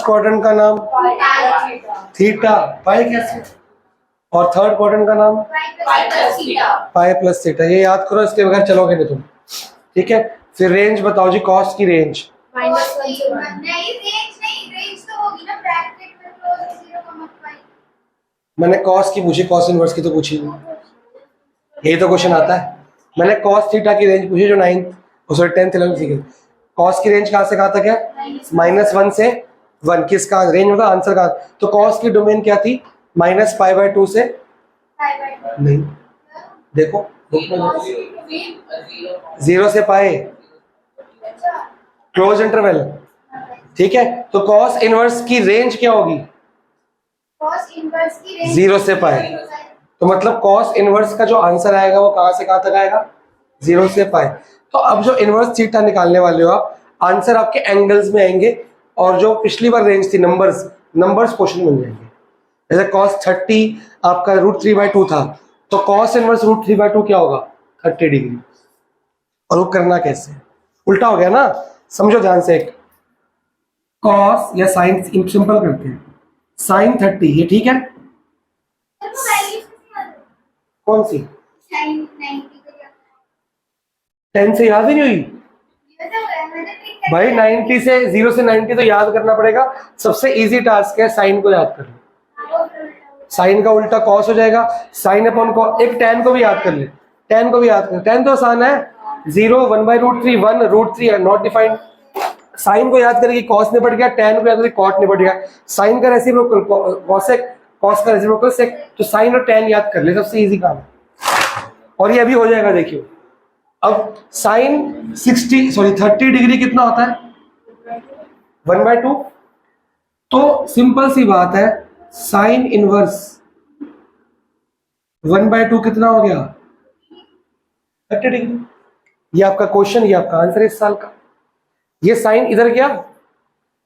Quadrant का नाम theta, पाई कैसे, और थर्ड क्वाड्रेंट का नाम पाई प्लस थीटा। ये याद करो, इसके बगैर चलोगे नहीं तुम, ठीक है। फिर रेंज बताओ जी, कॉस की रेंज। मैंने कॉस की पूछी, कॉस इनवर्स की तो पूछी नहीं, यही तो क्वेश्चन आता है। मैंने कॉस थीटा की रेंज पूछी जो 9th सॉरी 10th 11th सीखे। कॉस की रेंज कहाँ से कहाँ तक है? -1 से 1। किसका रेंज मतलब आंसर का? तो कॉस की डोमेन क्या थी? -π/2 से नहीं, देखो 0 से पाए, क्लोज इंटरवल, ठीक है। तो कॉस इनवर्स की रेंज क्या होगी? कॉस इनवर्स की रेंज 0 से पाए। तो मतलब कॉस इनवर्स का जो आंसर आएगा वो कहां से कहां तक आएगा? 0 से पाए। तो अब जो इनवर्स थीटा निकालने वाले हो आप, आंसर आपके एंगल्स में आएंगे, और जो पिछली बार रेंज थी नंबर्स क्वेश्चन बन जाएंगे। जैसे cos 30 आपका √3/2 था, तो cos इनवर्स √3/2 क्या होगा? 30 डिग्री। और वो करना कैसे? उल्टा हो गया ना, समझो ध्यान से। एक cos या sin सिंपल करते हैं, sin 30 ये ठीक है। कौन सी? 10 से याद ही नहीं हुई भाई? 90 से 0 से 90 तो याद करना पड़ेगा। सबसे इजी टास्क है साइन को याद करना। साइन का उल्टा कॉस हो जाएगा, साइन अपॉन कॉस। एक tan को भी याद कर ले, tan को भी याद कर। tan तो आसान है, 0 1/√3 1 √3 नॉट डिफाइंड। साइन को याद करेगी, कॉस निपट गया, tan को याद करेगी, कॉट निपट गया। साइन का रेसिप्रोकल कॉसेक, कॉस का रेसिप्रोकल सेक। तो साइन और tan याद कर ले, सबसे इजी काम है। और ये अभी हो जाएगा, देखियो। अब साइन 30 डिग्री कितना होता है? 1/2। तो सिंपल सी बात है, साइन इनवर्स 1/2 कितना हो गया? 30 डिग्री। ये आपका क्वेश्चन, ये आपका आंसर इस साल का। ये साइन इधर गया,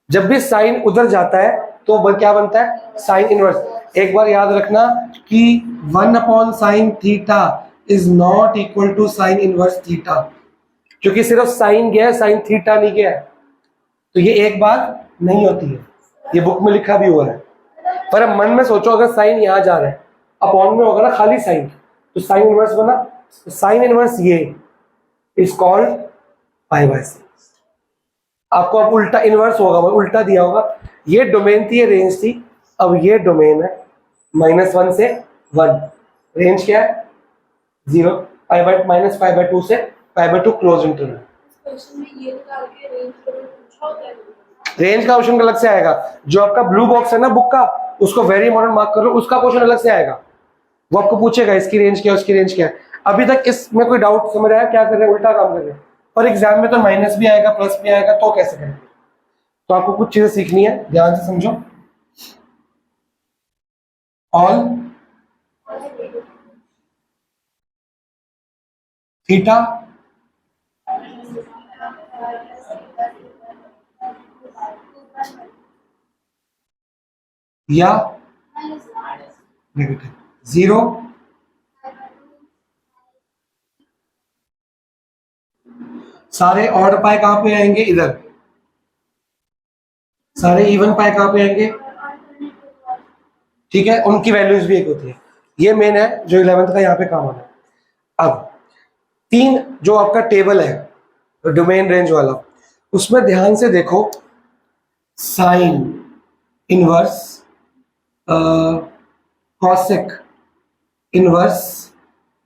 जब भी साइन उधर जाता है तो क्या बनता है? Sine inverse. एक बार याद रखना कि 1/sin theta is not equal to sine inverse theta, क्योंकि सिर्फ साइन गया है, साइन थीटा नहीं गया है। तो ये एक बात नहीं होती है, ये बुक में लिखा भी हुआ है। पर अब मन में सोचो, अगर साइन यहां जा रहा है, अपॉन में होगा ना खाली साइन, तो साइन इनवर्स बना। तो साइन इनवर्स ये इज कॉल्ड π/6। आपको अब उल्टा इनवर्स होगा, उल्टा दिया होगा। ये डोमेन थी, ये रेंज थी। अब ये डोमेन है -1 से 1। रेंज क्या है? 0 -π/2 से π/2 क्लोज इंटरवल। रेंज का क्वेश्चन अलग से आएगा। जो आपका ब्लू बॉक्स है ना बुक का, उसको वेरी इंपॉर्टेंट मार्क कर लो, उसका क्वेश्चन अलग से आएगा। वो आपको पूछेगा इसकी रेंज क्या है, उसकी रेंज क्या है। अभी तक इसमें कोई डाउट समझ आया? क्या कर रहे हैं? उल्टा काम कर रहे हैं। और एग्जाम में तो माइनस भी आएगा, प्लस भी आएगा, तो कैसे करें? तो आपको कुछ चीजें सीखनी है, ध्यान से समझो। ऑल थीटा या नेगेटिव 0 सारे ऑड पाए कहां पे आएंगे? इधर। सारे इवन पाए कहां पे आएंगे? ठीक है, उनकी वैल्यूज भी एक होती है। ये मेन है जो 11th का यहाँ पे काम आना है। अब 3 जो आपका टेबल है डोमेन रेंज वाला, उसमें ध्यान से देखो। साइन इनवर्स, कॉसेक इनवर्स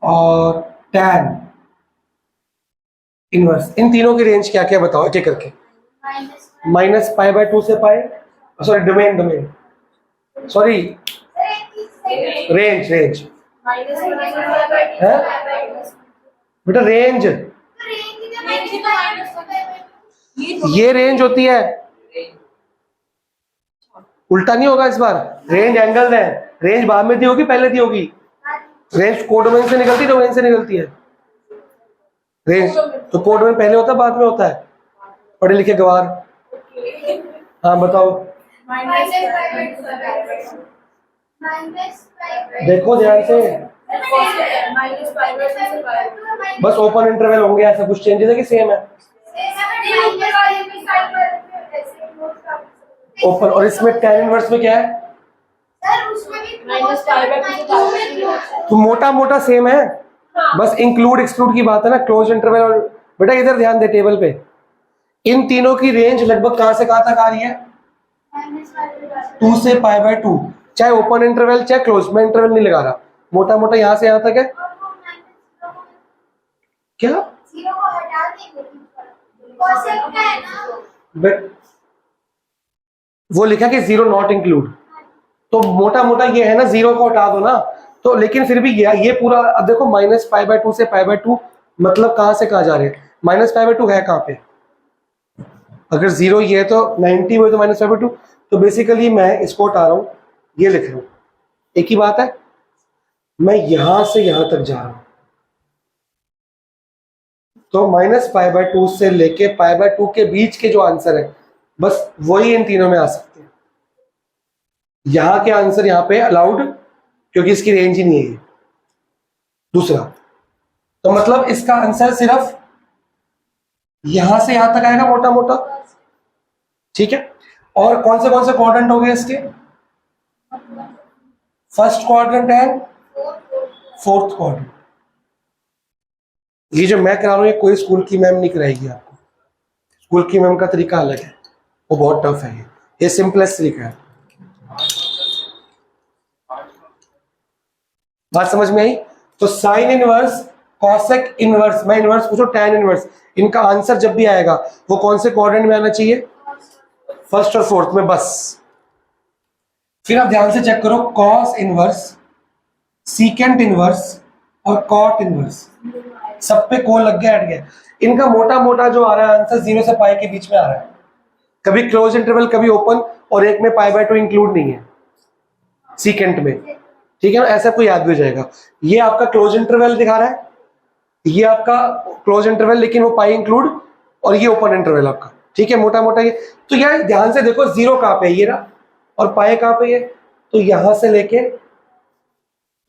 और टैन इनवर्स, इन तीनों की रेंज क्या क्या बताओ एक एक करके। -π/2 से पाए, सॉरी डोमेन सॉरी रेंज है बेटा, रेंज ये रेंज होती है। उल्टा नहीं होगा इस बार। रेंज एंगल है, रेंज बाद में दी होगी पहले दी होगी? रेंज कोडोमेन से निकलती है, डोमेन से निकलती है? रेंज तो कोडोमेन पहले होता है बाद में होता है? पढ़े लिखे गवार। हाँ बताओ, देखो ध्यान से। बस ओपन इंटरवल होंगे, ऐसा कुछ चेंजेस है कि सेम है? ओपन, और इसमें tan इनवर्स में क्या है? सर उसमें भी माइनस पाई बाय 2 से पाई बाय 2। तो मोटा मोटा सेम है, बस इंक्लूड एक्सक्लूड की बात है ना, क्लोज इंटरवल। और बेटा इधर ध्यान दे टेबल पे, इन तीनों की रेंज लगभग कहां से कहां तक आ रही है? -2 2 से π/2, चाहे ओपन इंटरवल चाहे क्लोज। मैं इंटरवल नहीं लगा रहा, मोटा मोटा यहां से यहां तक है। क्या 0 को हटा देंगे cosec का है ना, बट वो लिखा कि 0 नॉट इंक्लूड, तो मोटा मोटा ये है ना, 0 को हटा दो ना। तो लेकिन फिर भी ये पूरा, अब देखो -π/2 से π/2 मतलब कहां से कहां जा रहे हैं? -π/2 है कहां पे? अगर 0 ये है तो 90 में तो -π/2, तो बेसिकली मैं इसको हटा रहा हूं, ये लिख रहा हूं, एक ही बात है। मैं यहां से यहां तक जा रहा हूं, तो -π/2 से लेके π/2 के बीच के जो आंसर है, बस वही इन तीनों में आ सकते हैं। यहां के आंसर यहां पे अलाउड, क्योंकि इसकी रेंज ही नहीं है। दूसरा, तो मतलब इसका आंसर सिर्फ यहां से यहां तक आएगा मोटा मोटा, ठीक है। और कौन से क्वाड्रेंट हो गए इसके? First quadrant and fourth quadrant. ये जो मैं करा रहा हूं, ये कोई स्कूल की मैम नहीं कराएगी आपको, स्कूल की मैम का तरीका अलग है, वो बहुत टफ है। ये सिंपलेस्ट तरीका है। बात समझ में आई? तो साइन इनवर्स, कॉसेक इनवर्स, मैं इनवर्स पूछो टैन इनवर्स, इनका आंसर जब भी आएगा वो कौन से क्वाड्रेंट में आना चाहिए? फर्स्ट और फोर्थ में, बस। फिर आप ध्यान से चेक करो, कॉस इनवर्स, सीकेंट इनवर्स और कॉट इनवर्स, सब पे को लग गया, हट गया। इनका मोटा मोटा जो आ रहा है आंसर 0 से पाई के बीच में आ रहा है, कभी क्लोज इंटरवल कभी ओपन, और एक में π/2 इंक्लूड नहीं है सीकेंट में, ठीक है ना। ऐसा कोई याद भी हो जाएगा। ये आपका क्लोज इंटरवल दिखा रहा है, ये आपका क्लोज इंटरवल लेकिन वो पाई इंक्लूड, और ये ओपन इंटरवल आपका, ठीक है, मोटा मोटा ये। तो यार ध्यान से देखो, 0 कहां पे है? ये रहा, और पाई कहां पे है? तो यहां से लेके,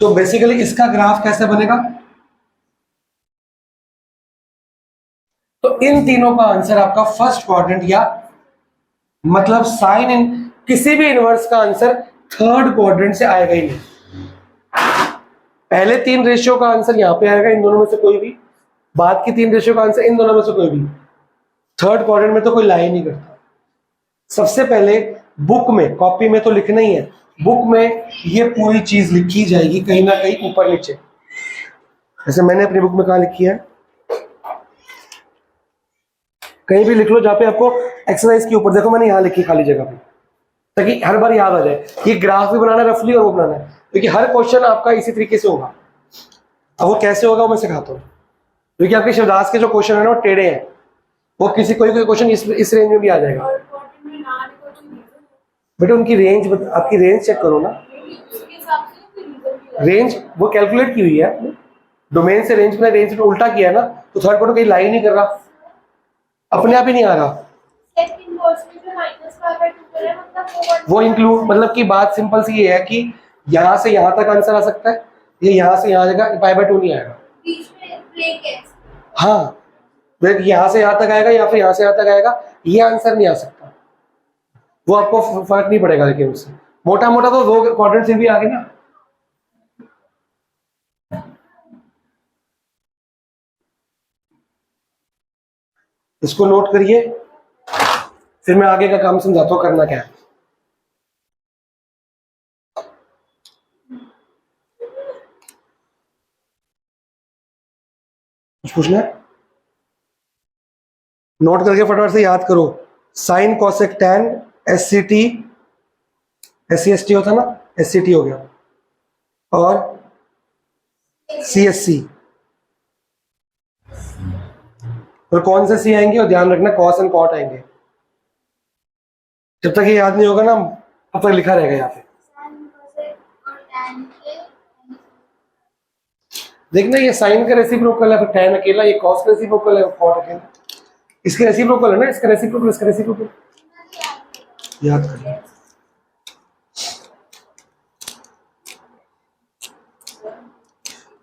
तो बेसिकली इसका ग्राफ कैसे बनेगा? तो इन तीनों का आंसर आपका फर्स्ट क्वाड्रेंट, या मतलब साइन इन किसी भी इनवर्स का आंसर थर्ड क्वाड्रेंट से आएगा ही नहीं। पहले 3 रेशियो का आंसर यहां पे आएगा, इन दोनों में से कोई भी। बाद की 3 रेशियो का आंसर इन दोनों में से कोई भी। थर्ड क्वाड्रेंट में तो कोई ला ही नहीं करता। सबसे पहले बुक में, कॉपी में तो लिखना ही है, बुक में ये पूरी चीज लिखी जाएगी कहीं ना कहीं ऊपर नीचे। जैसे मैंने अपनी बुक में कहा लिखी है, कहीं भी लिख लो जहां पे आपको एक्सरसाइज के ऊपर, देखो मैंने यहां लिखी खाली जगह पे, ताकि हर बार याद आ जाए। ये ग्राफ भी बनाना है रफली, और वो बनाना है, क्योंकि हर क्वेश्चन आपका इसी तरीके से होगा। अब वो कैसे होगा वो मैं सिखाता हूँ, क्योंकि आपके शिवदास के जो क्वेश्चन है ना वो टेढ़े हैं, वो किसी कोई क्वेश्चन इस रेंज में भी आ जाएगा। बेटा उनकी रेंज, आपकी रेंज चेक करो ना, रेंज वो कैलकुलेट की हुई है आपने, डोमेन से रेंज में, रेंज में उल्टा किया है ना, तो थर्ड क्वाड्रेंट कहीं लाइन नहीं कर रहा, अपने आप ही नहीं आ रहा। वो इंक्लूड, मतलब की बात सिंपल सी ये है कि यहां से यहां तक आंसर आ सकता है, ये यहां से यहां जाएगा, π/2 नहीं आएगा। बीच में ब्रेक है। हाँ, फिर यहां से यहां तक आएगा या फिर यहां से यहां तक आएगा, ये आंसर नहीं आ सकता। वो आपको फर्क नहीं पड़ेगा, लेकिन उससे मोटा मोटा तो 2 क्वाड्रेंट से भी आ गए ना। इसको नोट करिए, फिर मैं आगे का काम समझाता हूं करना क्या है। कुछ पूछना है? नोट करके फटाफट से याद करो। Sign cosec tan, SCT, SCST होता ना, SCT हो गया, और CSC, और कौन से सी आएंगे, और ध्यान रखना कॉस एंड कॉट आएंगे। जब तक ये याद नहीं होगा ना, अब तक लिखा रहेगा यहाँ पे। देखना, ये साइन का रेसिप्रोकल है, फिर टैन अकेला, ये कॉस का रेसिप्रोकल है, कॉट अकेला। इसके रेसिप्रोकल है ना, इसका रेसिप्रोकल, इसका रेसिप्रोकल याद करिए।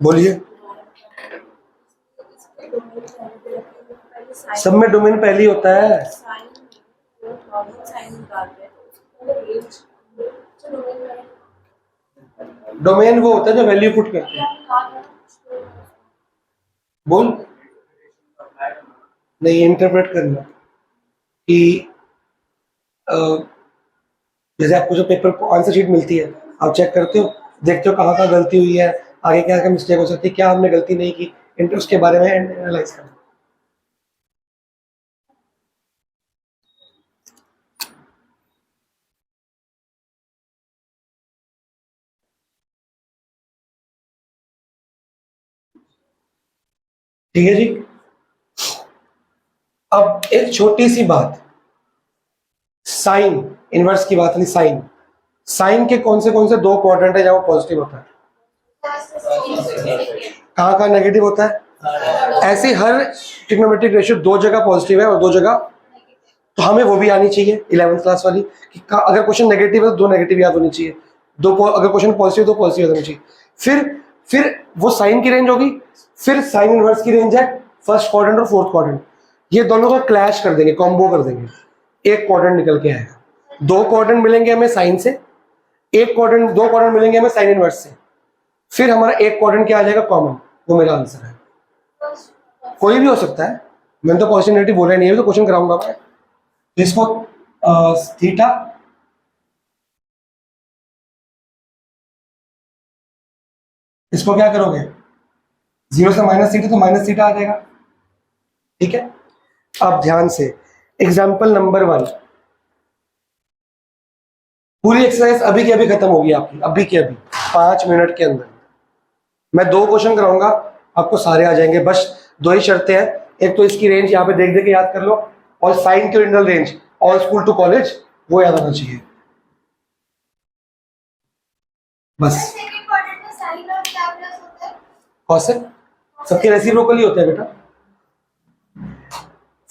बोलिए, सब में डोमेन पहले ही होता है। डोमेन वो होता है जो वैल्यू पुट करते हैं। बोल नहीं, इंटरप्रेट करना कि अ, जैसे आपको जो पेपर को आंसर शीट मिलती है, आप चेक करते हो, देखते हो कहाँ कहाँ गलती हुई है, आगे क्या क्या मिस्टेक हो सकती है, क्या हमने गलती नहीं की, इंटरेस्ट के बारे में एनालाइज करना। ठीक है जी। अब एक छोटी सी बात, साइन इनवर्स की बात नहीं, साइन साइन के कौन से दो क्वाड्रेंट है जहां वो पॉजिटिव होता है, कहाँ कहाँ नेगेटिव होता है। ऐसे हर ट्रिग्नोमेट्रिक रेशियो दो जगह पॉजिटिव है और दो जगह, तो हमें वो भी आनी चाहिए 11th क्लास वाली कि अगर क्वेश्चन नेगेटिव है तो दो नेगेटिव याद होनी चाहिए, अगर क्वेश्चन पॉजिटिव तो पॉजिटिव याद होनी चाहिए। फिर वो साइन की रेंज होगी, फिर साइन इनवर्स की रेंज है फर्स्ट क्वाड्रेंट और फोर्थ क्वाड्रेंट, ये दोनों को क्लैश कर देंगे, कॉम्बो कर देंगे, एक क्वाड्रेंट निकल के आएगा। दो क्वाड्रेंट मिलेंगे हमें साइन से, दो क्वाड्रेंट मिलेंगे हमें साइन इनवर्स से, फिर हमारा एक क्वाड्रेंट क्या आ जाएगा कॉमन, वो मेरा आंसर है। कोई भी हो सकता है, मैंने तो पॉजिटिव नेगेटिव बोला नहीं है, तो क्वेश्चन कराऊंगा मैं। इसको थीटा इसको क्या करोगे, 0 से माइनस थीटा, तो माइनस थीटा आ जाएगा। ठीक है, अब ध्यान से एग्जाम्पल नंबर 1, पूरी एक्सरसाइज अभी की अभी खत्म होगी आपकी, अभी की अभी 5 मिनट के अंदर। मैं दो क्वेश्चन कराऊंगा, आपको सारे आ जाएंगे, बस दो ही शर्तें हैं, एक तो इसकी रेंज यहाँ पे देख दे के याद कर लो, और साइन की original range all school to college वो याद होना चाहिए बस। सेकंड क्वाड्रेंट में साइन और क्या प्लस होता है? कॉसेक सबके रेसिप्रोकल ही होते हैं बेटा।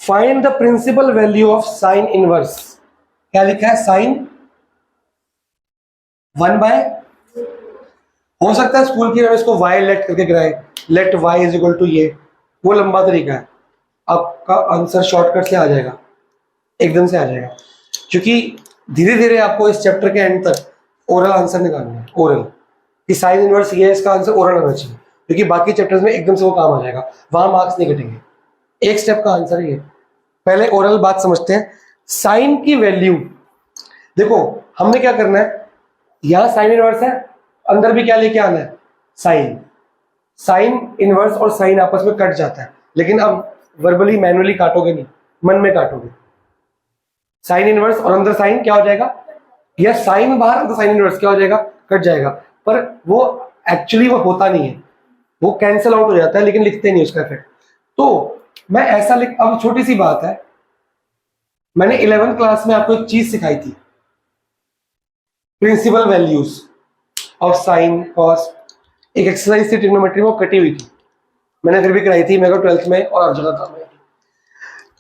Find the principal value of sine inverse, क्या लिखा है, साइन 1/, हो सकता है स्कूल की इसको y लेट करके गिराए, let y is equal to ये, वो लंबा तरीका है, आपका आंसर शॉर्टकट से आ जाएगा, एकदम से आ जाएगा, क्योंकि धीरे धीरे आपको इस चैप्टर के एंड तक ओरल आंसर निकालना है, ओरल कि साइन इनवर्स ये है, इसका आंसर ओरल आना चाहिए, क्योंकि बाकी चैप्टर्स में एकदम से वो काम आ जाएगा, वहां मार्क्स नहीं घटेंगे, एक स्टेप का आंसर ही है। पहले ओरल बात समझते हैं। साइन की वैल्यू देखो, हमने क्या करना है, यहां साइन इनवर्स है, अंदर भी क्या लेके आना है, साइन। साइन इनवर्स और साइन आपस में कट जाता है, लेकिन अब वर्बली मैनुअली काटोगे नहीं, मन में काटोगे, साइन इनवर्स और अंदर साइन क्या हो जाएगा, या साइन बाहर अंदर साइन इनवर्स क्या हो जाएगा, कट जाएगा, पर वो एक्चुअली वो होता नहीं है, वो कैंसिल आउट हो जाता है, लेकिन लिखते नहीं उसका इफेक्ट। तो मैं ऐसा लिख, अब छोटी सी बात है, मैंने 11th क्लास में आपको एक चीज सिखाई थी, principal values of sine cos, एक एक्सरसाइज थी ट्रिग्नोमेट्री में, वो कटी हुई थी, मैंने फिर भी कराई थी, मेरे को 12th में और हर जगह काम आई थी।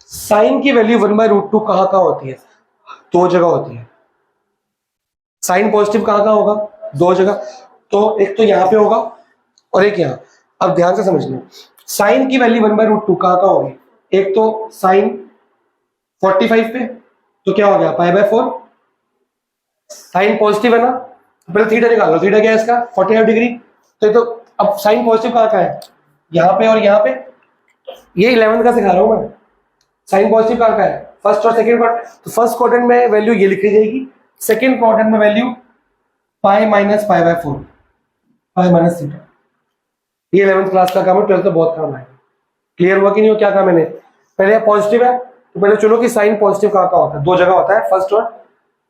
साइन की वैल्यू 1/√2 कहाँ कहाँ होती है, दो जगह होती है। साइन पॉजिटिव कहाँ कहाँ होगा, दो जगह, तो एक तो यहाँ पे होगा और एक यहाँ। अब ध्यान से समझना, साइन की वैल्यू 1/√2 कहाँ कहाँ होगी, एक तो साइन 45 पे, तो क्या हो गया π/4, साइन पॉजिटिव है ना, तो पहले थीटा निकाल लो, थीटा क्या है इसका 45 डिग्री, तो अब साइन पॉजिटिव कहाँ का है, यहाँ पे और यहाँ पे, ये 11th का सिखा रहा हूँ मैं, साइन पॉजिटिव कहाँ का है, फर्स्ट और सेकंड क्वाड्रेंट, तो फर्स्ट क्वाड्रेंट में वैल्यू ये लिखी जाएगी, सेकंड क्वाड्रेंट में value pi minus π/4, pi minus theta. ये 11th क्लास का काम है, 12th का बहुत काम आएगा। क्लियर हुआ कि नहीं हो, क्या काम मैंने, पहले पॉजिटिव है तो पहले चलो कि साइन पॉजिटिव कहाँ का होता है, दो जगह होता है, फर्स्ट और,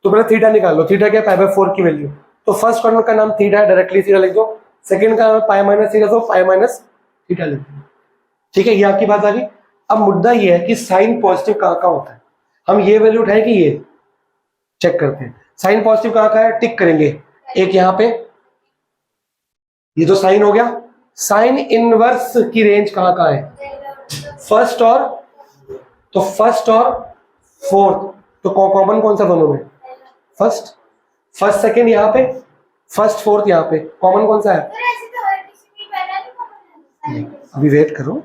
तो पहले थीटा निकाल लो, थीटा क्या π/4 की वैल्यू, तो फर्स्ट क्वाड्रेंट का नाम थीटा है, डायरेक्टली थीटा लिख दो, सेकंड का नाम पाई माइनस थीटा, तो पाई माइनस थीटा लिख दो। ठीक है, ये आपकी बात आ गई। अब मुद्दा ये है कि साइन पॉजिटिव कहाँ का होता है, हम ये वैल्यू उठाए कि ये चेक करते हैं, साइन पॉजिटिव कहाँ का है, टिक करेंगे, एक यहाँ पे, ये तो साइन हो गया। साइन इनवर्स की रेंज कहाँ का है, फर्स्ट और, तो फर्स्ट और फोर्थ, तो कॉमन कौन सा दोनों में, फर्स्ट सेकंड यहाँ पे, फर्स्ट फोर्थ यहाँ पे, कॉमन कौन सा है, फिर ऐसे तो हर किसी में पहला भी कॉमन है। अभी वेट करो,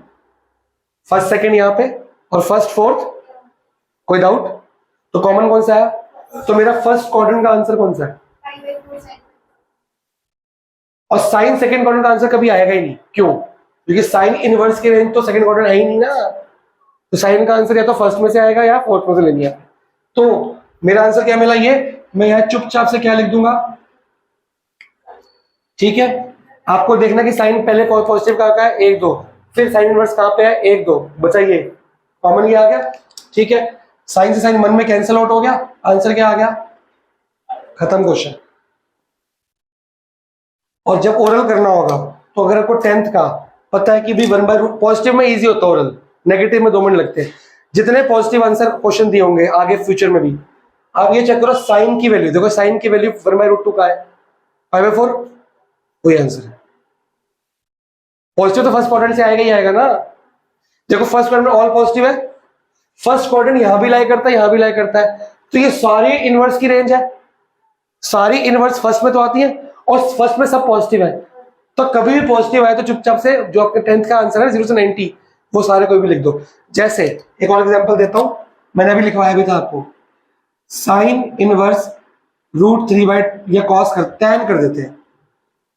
फर्स्ट सेकंड यहाँ पे और फर्स्ट फोर्थ, कोई डाउट, तो कॉमन कौन सा है, तो मेरा फर्स्ट क्वाड्रेंट का आंसर कौन सा है? 5/4 sin। और साइन सेकंड क्वाड्रेंट का आंसर कभी आएगा ही नहीं। क्यों? क्योंकि साइन इनवर्स की रेंज तो सेकंड क्वाड्रेंट है ही नहीं ना। तो साइन का आंसर या तो फर्स्ट में से आएगा या फोर्थ में से लेनी है। तो मेरा आंसर क्या मिला? ये मैं यहाँ चुपचाप से क्या लिख दूंगा, ठीक है। आपको देखना कि साइन पहले पॉजिटिव कहाँ का है, 1 2, फिर साइन इनवर्स कहाँ पे है, 1 2, बचाइए, कॉमन ये आ गया, ठीक है। साइन से साइन मन में कैंसिल आउट हो गया, आंसर क्या आ गया, खत्म क्वेश्चन। और जब ओरल करना होगा तो अगर आपको 10th का पता है कि भी 1/√, पॉजिटिव में इजी होता है ओरल, नेगेटिव में 2 मिनट लगते हैं। जितने पॉजिटिव आंसर क्वेश्चन दिए होंगे आगे फ्यूचर में भी, आप ये चेक करो साइन की वैल्यू, देखो साइन की वैल्यू 1/√2 का है, 5/4 वही आंसर है। पॉजिटिव तो फर्स्ट क्वाड्रेंट से आएगा ही आएगा ना। देखो फर्स्ट क्वाड्रेंट में ऑल पॉजिटिव है, फर्स्ट क्वाड्रेंट यहां भी लाई करता है, यहां भी लाई करता है, तो ये सारी इनवर्स की रेंज है, सारी इनवर्स फर्स्ट में तो आती है और फर्स्ट में सब पॉजिटिव है। तो कभी भी पॉजिटिव आए तो चुपचाप से जो आपके 10th का आंसर है 0 से 90 वो सारे कोई भी लिख दो। जैसे एक और एग्जांपल देता हूं, मैंने अभी लिखवाया भी था आपको, साइन इनवर्स √3 या कॉस कर tan कर देते हैं,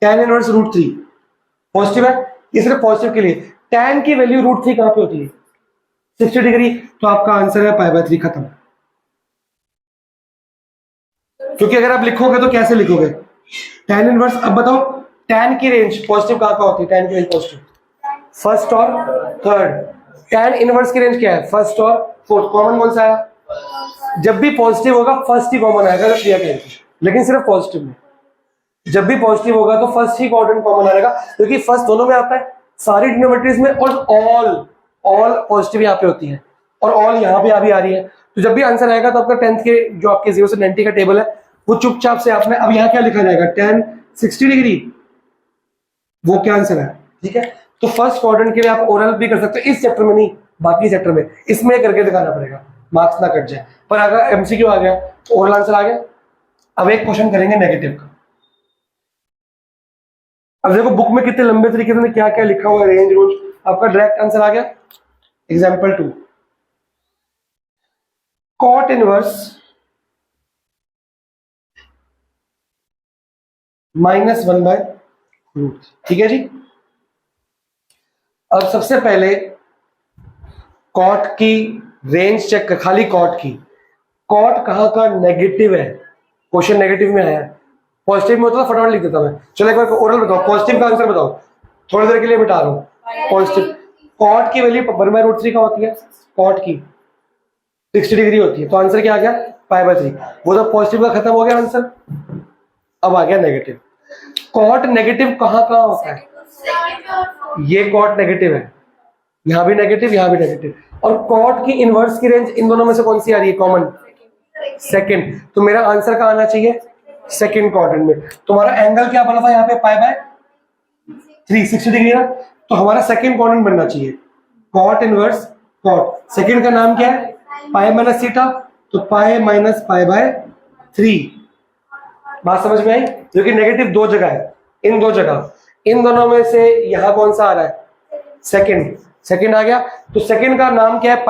tan इनवर्स √3 पॉजिटिव है, ये सिर्फ पॉजिटिव के लिए। tan की वैल्यू √3 कहां पे होती है, 60 डिग्री, तो आपका आंसर है π/3, खत्म। क्योंकि अगर आप लिखोगे तो कैसे लिखोगे, tan इनवर्स, अब बताओ tan की रेंज पॉजिटिव कहां का होती है, tan की रेंज पॉजिटिव फर्स्ट और थर्ड, tan इनवर्स की रेंज क्या है, फर्स्ट और फोर्थ, कॉमन कौन सा है, जब भी पॉजिटिव होगा फर्स्ट ही कॉमन आएगा क्रिया के, लेकिन सिर्फ पॉजिटिव में। जब भी पॉजिटिव होगा तो फर्स्ट ही क्वाड्रेंट कॉमन आएगा, क्योंकि फर्स्ट दोनों में आता है, सारी डिनोमिनेटर्स में, और ऑल पॉजिटिव यहाँ पे होती है और ऑल यहाँ पे अभी आ रही है। तो जब भी आंसर आएगा तो आपका 10th के जो आपके 0 से 90 का टेबल है वो चुपचाप से आपने, अब यहाँ क्या लिखा जाएगा, tan 60 डिग्री, वो क्या आंसर है, ठीक है। तो फर्स्ट क्वाड्रेंट के लिए आप ओरल भी कर सकते हो, इस चैप्टर में नहीं, बाकी चैप्टर में, इसमें करके दिखाना पड़ेगा, मार्क्स ना कट जाए। पर अगर एमसीक्यू आ गया तो ओरल आंसर आ गया। अब एक क्वेश्चन करेंगे नेगेटिव का। अब देखो बुक में कितने लंबे तरीके से क्या क्या लिखा हुआ है, रेंज रूल, आपका डायरेक्ट आंसर आ गया। एग्जाम्पल 2, कॉट इनवर्स -1/√, ठीक है जी। अब सबसे पहले कॉट की रेंज चेक कर, खाली कॉट की, कॉट कहां का नेगेटिव है, क्वेश्चन नेगेटिव में आया है, पॉजिटिव में होता तो फटाफट लिख देता मैं। चलो एक बार ओरल बताओ, पॉजिटिव का आंसर बताओ, थोड़ी देर के लिए बिठा रहा हूं। पॉजिटिव कॉट की वैल्यू 1/√3 का होती है, कॉट की 60 डिग्री होती है, तो आंसर क्या आ गया, π/3। वो तो पॉजिटिव का खत्म हो गया आंसर। अब आ गया नेगेटिव। कॉट नेगेटिव कहां कहां होता है, ये कॉट नेगेटिव है, यहां भी नेगेटिव, यहां भी नेगेटिव, और कॉट की इनवर्स की रेंज इन दोनों में से कौन सी आ रही है, कॉमन, सेकंड। तो मेरा आंसर कहां आना चाहिए, सेकंड क्वाड्रेंट में। तुम्हारा एंगल क्या बना था यहाँ पे, π/3, 60 डिग्री ना, तो हमारा सेकंड क्वाड्रेंट बनना चाहिए, कॉट इनवर्स कॉट, सेकंड का नाम क्या है, π - थीटा, तो π - π/3। बात समझ में आई, जो कि नेगेटिव दो जगह है, इन दो जगह, इन दोनों में से यहाँ कौन सा आ रहा है, सेकंड, सेकंड आ गया। तो सेकंड का नाम क्या है, π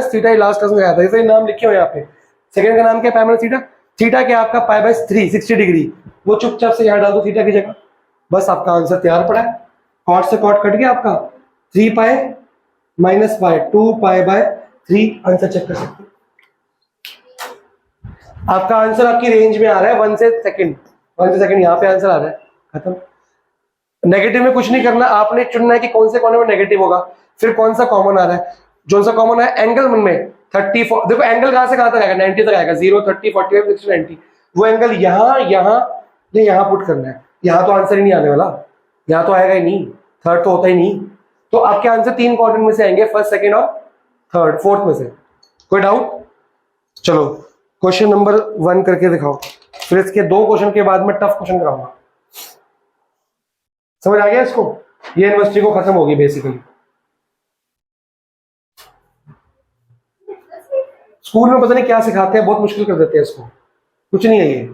- थीटा, लास्ट क्लास में आया था, जैसे नाम लिखे हो यहाँ पे, सेकंड का नाम क्या है, π - थीटा, थीटा क्या आपका π/3, 60 डिग्री, वो चुपचाप से यहाँ डाल दो थीटा की जगह, बस आपका आंसर तैयार पड़ा है। कॉट से कॉट कट गया आपका, 3π - π, 2π/3, आंसर चेक कर सकते हैं। आपका आंसर आपकी रेंज में आ रहा है 1 से सेकंड, 1 से सेकंड यहाँ पे आंसर आ रहा है, खत्म। नेगेटिव में कुछ नहीं करना, आपने चुनना है कि कौन से कोने में नेगेटिव होगा, फिर कौन सा कॉमन आ रहा है, जो सा कॉमन है एंगल मन में 30, देखो एंगल कहां से कहां तक आएगा, 90 तक आएगा, 0 30 45 60 90, वो एंगल यहाँ पुट करना है। यहाँ तो आंसर ही नहीं आने वाला, यहाँ तो आएगा ही नहीं, थर्ड तो होता ही नहीं। तो आपके आंसर 3 क्वाड्रेंट में से आएंगे, फर्स्ट सेकंड और थर्ड, फोर्थ में से। कोई डाउट? चलो क्वेश्चन नंबर 1 करके दिखाओ, फिर इसके 2 क्वेश्चन के बाद में टफ क्वेश्चन कराऊंगा। समझ आ गया इसको, ये यूनिवर्सिटी को खत्म होगी बेसिकली। स्कूल में पता नहीं क्या सिखाते हैं, बहुत मुश्किल कर देते हैं इसको, कुछ नहीं है ये।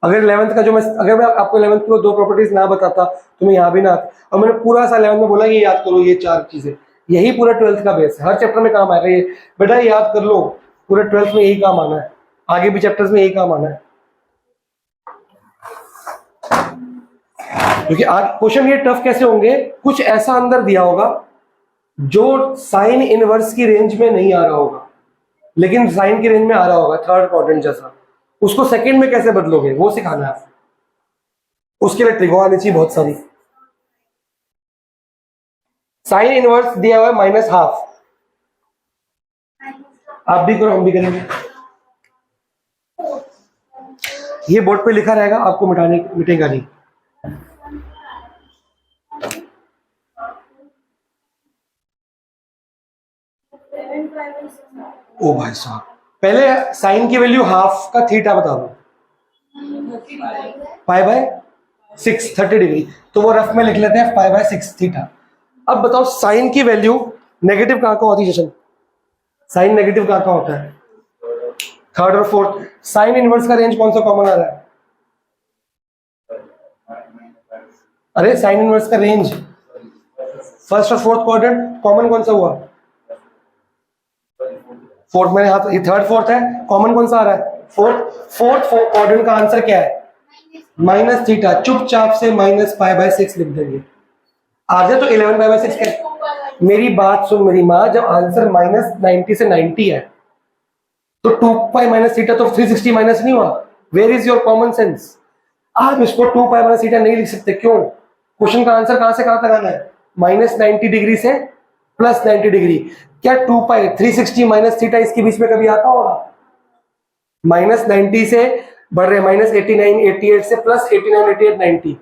अगर 11th का जो अगर मैं आपको 11th को 2 प्रॉपर्टीज ना बताता तो मैं यहाँ भी ना आता, और मैंने पूरा सा 11th में बोला ये याद करो, ये 4 चीजें, यही पूरा 12th का बेस है, हर चैप्टर में काम आएगा ये, बेटा याद कर लो, पूरे 12th में यही काम आना है। आगे भी चैप्टर्स में यही काम आना है, क्योंकि आज क्वेश्चन ये टफ कैसे होंगे, कुछ ऐसा अंदर दिया होगा जो साइन इनवर्स की रेंज में नहीं आ रहा होगा लेकिन साइन की रेंज में आ रहा होगा, थर्ड क्वाड्रेंट जैसा, उसको सेकंड में कैसे बदलोगे वो सिखाना है। उसके लिए ट्रिगो आनी चाहिए बहुत सारी। साइन इनवर्स दिया हुआ है -12, आप भी करो हम भी करेंगे। ये बोर्ड पे लिखा रहेगा, आपको मिटेगा नहीं। ओ भाई साहब, पहले साइन की वैल्यू हाफ का थीटा बता दो, π/6 30 डिग्री, तो वो रफ में लिख लेते हैं π/6 थीटा। अब बताओ साइन की वैल्यू नेगेटिव कहां का होती है जशन? साइन नेगेटिव कहां का होता है? थर्ड और फोर्थ। साइन इनवर्स का रेंज कौन सा कॉमन आ रहा है? अरे साइन इनवर्स का रेंज फर्स्ट और फोर्थ क्वाड्रेंट, कॉमन कौन सा हुआ? फोर्थ में हाथ, ये थर्ड फोर्थ है, कॉमन कौन सा आ रहा है? फोर्थ क्वाड्रेंट का आंसर क्या है? -θ। चुपचाप से -π/6 लिख देंगे। आ जाए तो 11π/6 क्या? मेरी बात सुन मेरी माँ, जब आंसर -90 से 90 है तो 2π -θ तो 360 माइनस नहीं हुआ? Where is your common sense? आप इसको 2π -θ नहीं लिख सकते, क्यों? क्वेश्चन का आंसर कहां से कहां तक आना है? -90 डिग्री से +90 डिग्री। क्या 2π 360 माइनस थीटा इसके बीच में कभी आता होगा? -90 से बढ़ रहे -89 88 से +89 88 90,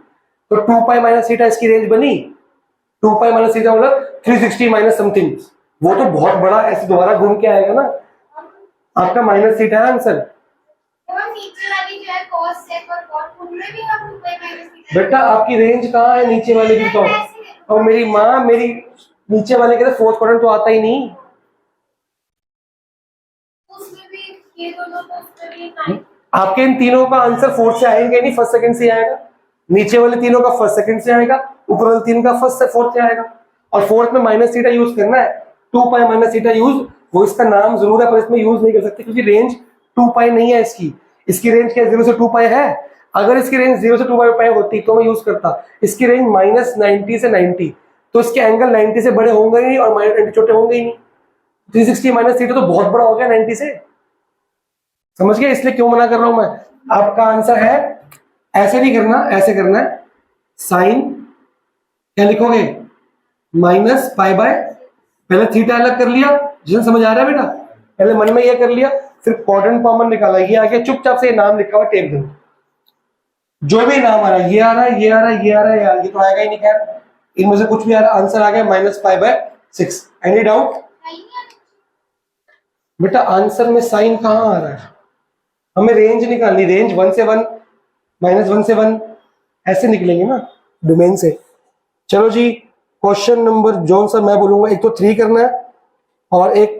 तो 2π -θ इसकी रेंज बनी। 2π -θ मतलब 360 माइनस समथिंग, वो तो बहुत बड़ा ऐसे दोबारा घूम के आएगा ना, आपका -θ है आंसर। नीचे वाली जो है cos sec और cot, उनमें भी हम 2π -θ। बेटा आपकी रेंज कहाँ है नीचे वाले की? तो और मेरी माँ, मेरी नीचे वाले के फोर्थ क्वाड्रेंट तो आता ही नहीं। उसमें भी ये दोनों तो उसमें भी 9। आपके इन तीनों का आंसर फोर्थ से आएंगे नहीं, फर्स्ट सेकंड से आएगा। नीचे वाले तीनों का फर्स्ट सेकंड से आएगा, ऊपर वाले तीन का फर्स्ट से फोर्थ से आएगा। और फोर्थ में -θ यूज करना है, 2π -θ यूज, वो इसका नाम जरूर है पर इसमें यूज नहीं कर सकते क्योंकि रेंज 2π नहीं है इसकी। इसकी रेंज क्या 0 से 2π है? अगर इसकी रेंज 0 से 2π होती तो मैं यूज करता। इसकी रेंज -90 से 90, तो इसके एंगल 90 से बड़े होंगे ही नहीं और -90 छोटे होंगे ही नहीं। 360 माइनस थीटा तो बहुत बड़ा हो गया 90 से, समझ गए? इसलिए क्यों मना कर रहा हूं मैं। आपका आंसर है, ऐसे नहीं करना, ऐसे करना है, साइन क्या लिखोगे? -π/, पहले थीटा अलग कर लिया, जिसे समझ आ रहा है बेटा, पहले मन में यह कर लिया, फिर क्वाड्रेंट कॉमन निकाला, ये आ गया, चुपचाप से ये नाम लिखा हुआ टेप दो, जो भी नाम आ रहा है, ये आ रहा है, ये आ रहा है, ये आ रहा है यार, ये तो आएगा ही नहीं, खैर इनमें से कुछ भी आ रहा, आंसर आ गया -π/6। Any doubt? बेटा आंसर में साइन कहां आ रहा है? हमें रेंज निकालनी, रेंज 1 से 1 -1 से 1 ऐसे निकलेंगे ना डोमेन से। चलो जी, क्वेश्चन नंबर जोन सा मैं बोलूंगा, एक तो 3 करना है और एक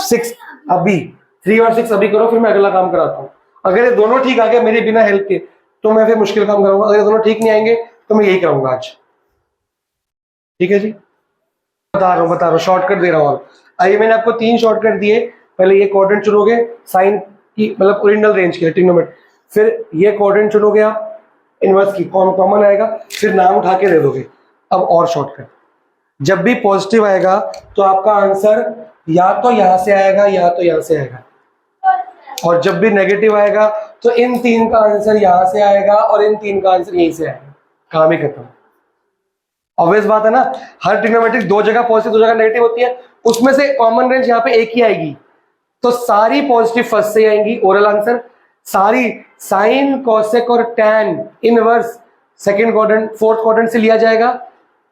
6। अभी 3 और 6 अभी करो, फिर मैं अगला काम कराता हूँ। अगर ये दोनों ठीक आ गए मेरे बिना हेल्प के तो मैं फिर मुश्किल काम करूंगा, अगर ये दोनों ठीक नहीं आएंगे तो मैं यही कराऊंगा आज। ठीक है जी, बता रहा हूँ, शॉर्टकट दे रहा हूँ। आइए, मैंने आपको 3 शॉर्टकट दिए। पहले ये क्वाड्रेंट चुनोगे साइन की, मतलब ओरिजिनल रेंज की ट्रिग्नोमेट्री, फिर ये क्वाड्रेंट चुनोगे आप इनवर्स की, कॉमन आएगा, फिर नाम उठा के दे दोगे। अब और शॉर्टकट, जब भी पॉजिटिव आएगा तो आपका आंसर या तो यहां से आएगा या तो यहां से आएगा, और जब भी नेगेटिव आएगा तो इन 3 का आंसर यहां से आएगा और इन 3 का आंसर यहीं से आएगा। काम ही खत्म। ऑब्वियस बात है ना, हर ट्रिग्नोमेट्रिक 2 जगह पॉजिटिव 2 जगह नेगेटिव होती है, उसमें से कॉमन रेंज यहाँ पे एक ही आएगी, तो सारी पॉजिटिव फर्स्ट से आएंगी। ओरल आंसर सारी साइन, कॉसेक और tan inverse second quadrant, fourth quadrant से लिया जाएगा,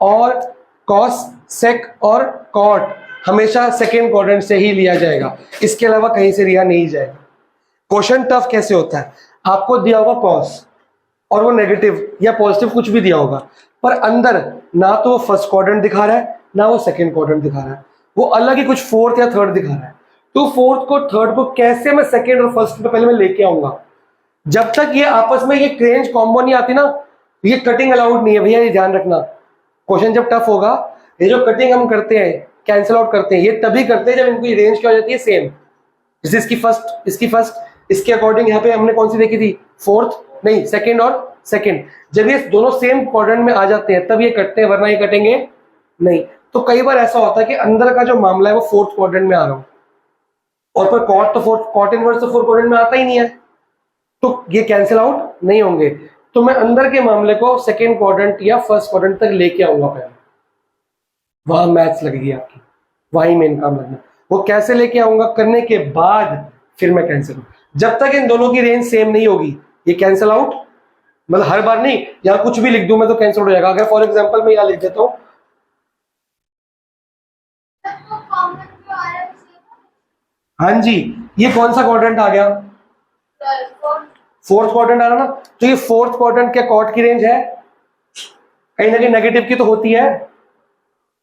और कॉस, सेक और कॉट हमेशा सेकंड क्वाड्रेंट से ही लिया जाएगा, इसके अलावा कहीं से लिया नहीं जाएगा। क्वेश्चन टफ कैसे होता है? आपको दिया होगा कॉस और वो नेगेटिव या पॉजिटिव कुछ भी दिया होगा, पर अंदर ना तो वो फर्स्ट क्वाड्रेंट दिखा रहा है ना वो सेकंड क्वाड्रेंट दिखा रहा है, वो अलग ही कुछ फोर्थ या थर्ड दिखा रहा है। तो फोर्थ को थर्ड को कैसे मैं सेकंड और फर्स्ट पे पहले मैं लेके आऊंगा? जब तक ये आपस में ये रेंज कॉम्बो नहीं आती ना, ये कटिंग अलाउड नहीं है भैया, ये ध्यान रखना। क्वेश्चन जब टफ होगा, ये जो कटिंग हम करते हैं, कैंसिल आउट करते हैं, ये तभी करते हैं जब इनकी रेंज क्या हो जाती है सेम। जैसे इसकी फर्स्ट इसके अकॉर्डिंग यहाँ पे हमने कौन सी देखी थी, फोर्थ नहीं सेकंड और सेकंड। जब ये दोनों सेम क्वाड्रेंट में आ जाते हैं तब ये कटते हैं, वरना ये कटेंगे नहीं। तो कई बार ऐसा होता है कि अंदर का जो मामला है वो फोर्थ क्वाड्रेंट में आ रहा हो, और पर कॉट इनवर्स तो फोर्थ क्वाड्रेंट में आता ही नहीं है, तो ये कैंसिल आउट नहीं होंगे। तो मैं अंदर के मामले को सेकेंड क्वाड्रेंट या फर्स्ट क्वाड्रेंट तक लेके आऊंगा पहले, वहां मैथ्स लगेगी आपकी, वही मेन काम लगना। वो कैसे लेके आऊंगा, करने के बाद फिर मैं कैंसिल, जब तक इन दोनों की रेंज सेम नहीं होगी ये कैंसिल आउट, मतलब हर बार नहीं, यहां कुछ भी लिख दूं मैं तो कैंसिल हो जाएगा। अगर फॉर एग्जांपल मैं यहां लिख देता हूं, तो कॉमन जो आ रहा है उसी हाँ जी, ये कौन सा क्वाड्रेंट आ गया, का फोर्थ क्वाड्रेंट आ रहा ना। तो ये फोर्थ क्वाड्रेंट क्या कॉट की रेंज है, कहीं ना कहीं नेगेटिव की तो होती है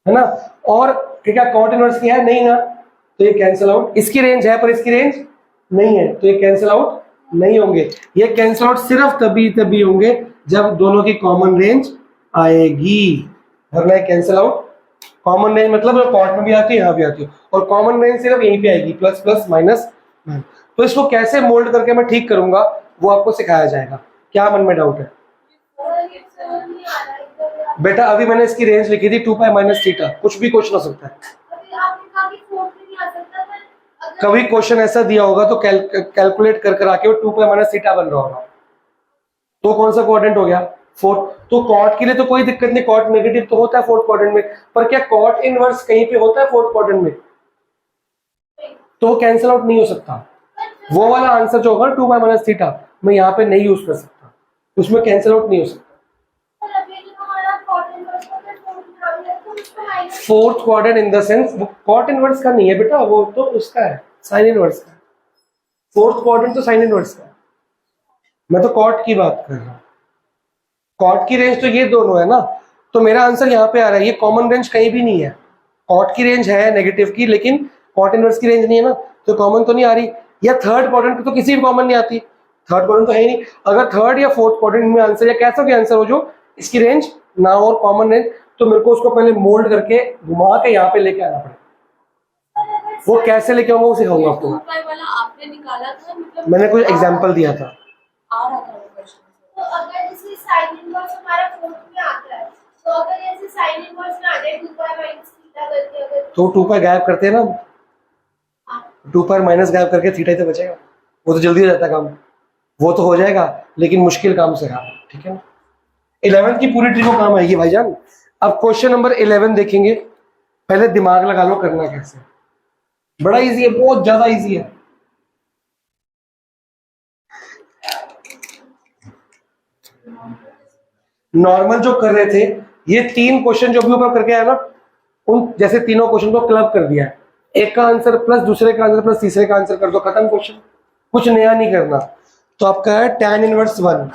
ना, और क्या कॉट इनवर्स की है नहीं ना, तो ये कैंसिल आउट। इसकी रेंज है पर इसकी रेंज नहीं है, तो ये कैंसिल आउट नहीं होंगे। ये कैंसिल आउट सिर्फ तभी होंगे जब दोनों की कॉमन रेंज आएगी, वरना ये कैंसिल आउट। कॉमन रेंज मतलब कॉट में भी आती है, यहाँ भी आती है, और कॉमन रेंज सिर्फ यहीं पे आएगी, प्लस प्लस माइनस माइनस। तो इसको कैसे मोल्ड करके मैं ठीक करूंगा वो आपको सिखाया जाएगा। क्या मन में डाउट है नहीं आ रहा है। बेटा? अभी मैंने इसकी रेंज लिखी थी 2 पाई माइनस थीटा, कुछ भी क्वेश्चन हो सकता है। अभी आपने कहा कि फोर्थ में नहीं आ सकता, पर अगर कभी क्वेश्चन ऐसा दिया होगा तो कैलकुलेट कर आके वो 2 पाई माइनस थीटा बन रहा होगा, तो कौन सा क्वाड्रेंट हो गया, फोर्थ। तो कॉट के लिए तो कोई दिक्कत नहीं, कॉट नेगेटिव तो होता है फोर्थ क्वाड्रेंट में, पर क्या कॉट इनवर्स कहीं पे होता है फोर्थ क्वाड्रेंट में, तो कैंसिल आउट नहीं हो सकता। वो वाला आंसर जो होगा 2 पाई माइनस थीटा मैं यहाँ पे नहीं यूज कर सकता, उसमें कैंसिल आउट नहीं हो सकता। अभी जो हमारा कॉट इनवर्स का फिर फोर्थ में आ गया तो उसको minus fourth quadrant in the sense वो कॉट इनवर्स का नहीं है बेटा, वो तो उसका है साइन इनवर्स का। फोर्थ क्वाड्रेंट तो साइन इनवर्स का है, मैं तो कॉट की बात कर रहा हूँ। कॉट की रेंज तो ये दोनों है ना, तो मेरा आंसर यहाँ पे आ रहा है, ये कॉमन रेंज कहीं भी नहीं है। कॉट की रेंज है नेगेटिव की, लेकिन कॉट इनवर्स की रेंज नहीं है ना, तो कॉमन तो नहीं आ रही। या थर्ड क्वाड्रेंट तो किसी भी कॉमन नहीं आती, थर्ड क्वाड्रेंट तो है ही नहीं। अगर थर्ड या फोर्थ क्वाड्रेंट में आंसर या कैसा भी आंसर हो जो इसकी रेंज ना हो और कॉमन रेंज, तो मेरे को उसको पहले मोल्ड करके घुमा के यहाँ पे लेके आना पड़ेगा। वो कैसे लेके आऊंगा वो सिखाऊंगा आपको। 2 पाई वाला आपने निकाला था, मतलब मैंने कोई एग्जाम्पल दिया था। आ रहा था वो क्वेश्चन। तो अगर जैसे साइन इनवर्स हमारा फोर्थ में आता है, तो अगर जैसे साइन इनवर्स में आ जाए 2 पाई माइनस थीटा करके, अगर तो 2 पाई गायब करते हैं ना, 2 पाई माइनस गायब करके थीटा ही तो बचेगा, वो तो जल्दी हो जाता काम, वो तो हो जाएगा, लेकिन मुश्किल काम से काम, ठीक है ना। 11th की पूरी ट्रिक को काम आएगी भाईजान। अब क्वेश्चन नंबर 11 देखेंगे, पहले दिमाग लगा लो करना कैसे, बड़ा इजी है, बहुत ज्यादा इजी है। नॉर्मल जो कर रहे थे, ये 3 क्वेश्चन जो भी ऊपर करके आया ना, उन जैसे तीनों क्वेश्चन को क्लब कर दिया है, एक का आंसर प्लस दूसरे का आंसर प्लस तीसरे का आंसर कर दो, खत्म क्वेश्चन, कुछ नया नहीं करना। तो आपका है tan inverse 1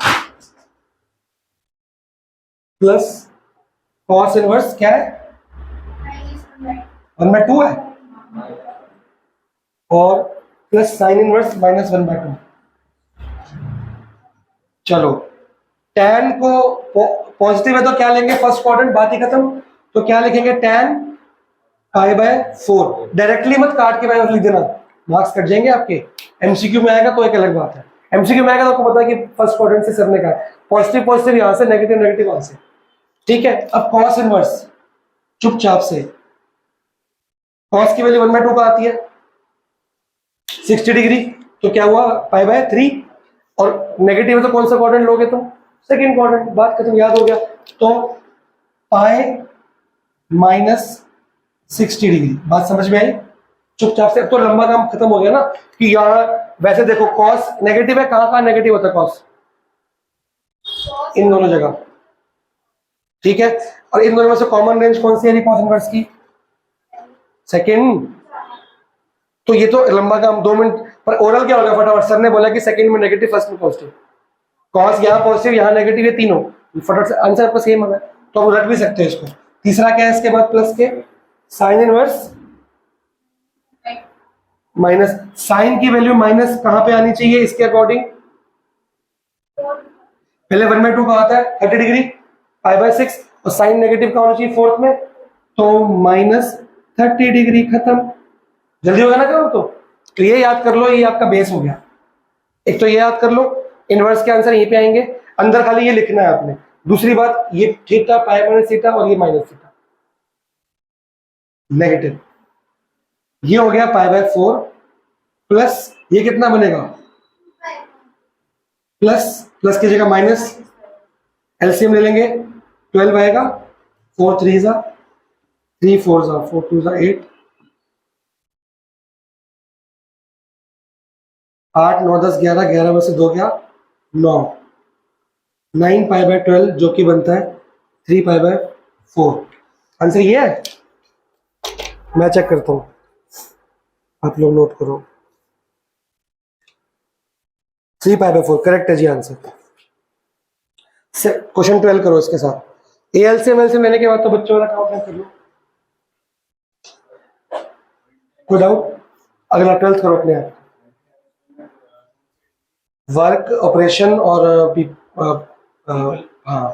plus cos inverse क्या है, 1/2 है, और प्लस sin इनवर्स -1/2। चलो tan को पॉजिटिव है तो क्या लेंगे, फर्स्ट क्वाड्रेंट, बात ही खत्म। तो क्या लिखेंगे, tan π/4। डायरेक्टली मत काट के भाई लिख देना, मार्क्स कट जाएंगे आपके। एमसीक्यू में आएगा तो एक अलग बात है, एमसीक्यू में आएगा तो आपको पता है कि फर्स्ट क्वाड्रेंट से सरने का है, पॉजिटिव पॉजिटिव यहां से, नेगेटिव नेगेटिव वहां से, ठीक है। अब cos इनवर्स चुपचाप से, cos की वैल्यू 1/2 का आती है, 60 डिग्री, तो क्या हुआ π/3, और नेगेटिव है तो कौन सा क्वाड्रेंट लोगे, तो सेकंड क्वाड्रेंट, बात खत्म, याद हो गया। तो पाई -60 डिग्री, बात समझ में आई चुपचाप से। अब तो लंबा काम खत्म हो गया ना, कि यहाँ वैसे देखो cos नेगेटिव है, कहाँ नेगेटिव होता है cos, इन दोनों जगह, ठीक है। और इन दोनों में से कॉमन रेंज कौन सी है cos इनवर्स की, सेकंड। तो ये तो लंबा काम 2 मिनट, पर ओरल क्या होगा फटाफट, सर ने बोला कि सेकंड में नेगेटिव फर्स्ट में पॉजिटिव, cos यहाँ पॉजिटिव यहाँ नेगेटिव, ये तीनों फटाफट से आंसर आपका सेम आना है, तो आप रट भी सकते हैं इसको। तीसरा क्या है इसके बाद प्लस के, साइन इनवर्स माइनस, साइन की वैल्यू माइनस कहां पे आनी चाहिए इसके अकॉर्डिंग, पहले 1/2 का आता है 30 डिग्री, π/6, और साइन नेगेटिव का होना चाहिए फोर्थ में, तो -30 डिग्री, खत्म, जल्दी होगा ना काम। तो तो ये याद कर लो, ये आपका बेस हो गया। एक तो ये याद कर लो, इनवर्स के आंसर यहीं पे आएंगे, अंदर खाली ये लिखना है आपने। दूसरी बात, ये थीटा पाई माइनस थीटा और ये माइनस थीटा नेगेटिव, ये हो गया पाई बाय 4 प्लस ये कितना बनेगा, प्लस की जगह माइनस, एलसीएम ले लेंगे 12 आएगा, 4 3 जा 3 4 जा 4 2 जा 8, 8 9 10 11, 11 में से 2 गया 9, 9 पाई बाय 12 जो कि बनता है 3 पाई बाय 4। आंसर ये है, मैं चेक करता हूं, आप लोग नोट करो। 3 पाई बाय 4 करेक्ट है जी आंसर। क्वेश्चन 12 करो इसके साथ। एएलसीएम एलसीएम लेने के बाद तो बच्चों वाला काम कर लो, कोई डाउट? अगला 12th करो अपने आप। वर्क ऑपरेशन और हाँ